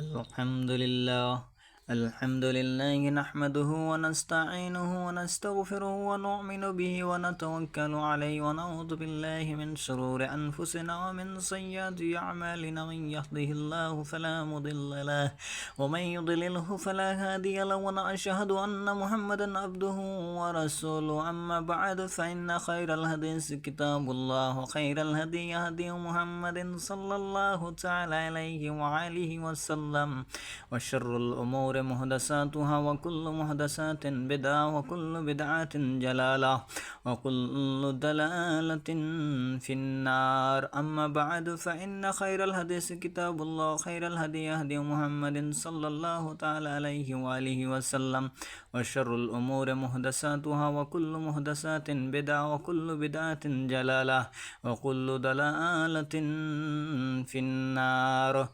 الحمد لله نحمده ونستعينه ونستغفره ونؤمن به ونتوكل عليه ونعوذ بالله من شرور أنفسنا ومن سيئات أعمالنا من يهده الله فلا مضل له ومن يضلله فلا هادي له ونشهد أن محمدا عبده ورسوله أما بعد فإن خير الحديث كتاب الله وخير الهدي هدي محمد صلى الله تعالى عليه وآله وسلم وشر الأمور محدثاتها وكل محدثات بدعة وكل بدعة جلالة وكل دلالة في النار أما بعد فإن خير الحديث كتاب الله خير الهدي هدي محمد صلى الله تعالى عليه وآله وسلم وشر الأمور محدثاتها وكل محدثات بدعة وكل بدعة جلالة وكل دلالة في النار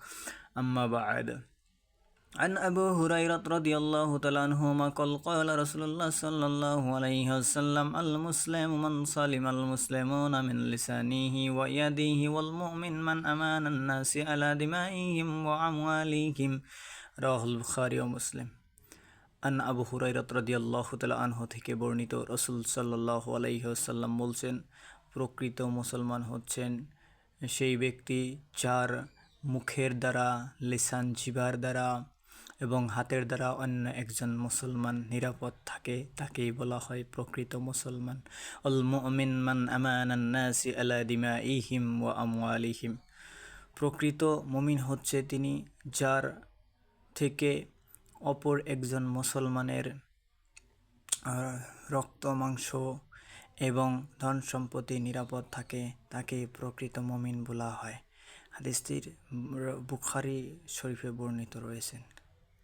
أما بعد عن أبو هريرة رضي الله تعالى عنهما قال رسول الله صلى الله عليه وسلم المسلم من سلم المسلمون من لسانه ويده والمؤمن من أمان الناس على دمائهم وأموالهم رواه البخاري ومسلم আন আবু হুরাইরাত রাদিয়াল্লাহু তাআলা আনহু থেকে বর্ণিত রাসূল সাল্লাল্লাহু আলাইহি ওয়াসাল্লাম বলছেন, প্রকৃত মুসলমান হচ্ছেন সেই ব্যক্তি যার মুখের দ্বারা, লিসান জিহ্বার দ্বারা এবং হাতের দ্বারা অন্য একজন মুসলমান নিরাপদ থাকে, তাকেই বলা হয় প্রকৃত মুসলমান। আল মুমিন মান আমানান নাসি আলা দিমাইহিম ওয়া আমওয়ালিহিম। প্রকৃত মুমিন হচ্ছে তিনি যার থেকে অপর একজন মুসলমানের রক্ত, মাংস এবং ধন সম্পত্তি নিরাপদ থাকে, তাকে প্রকৃত মুমিন বলা হয়। হাদিসটির বুখারী শরীফে বর্ণিত রয়েছেন।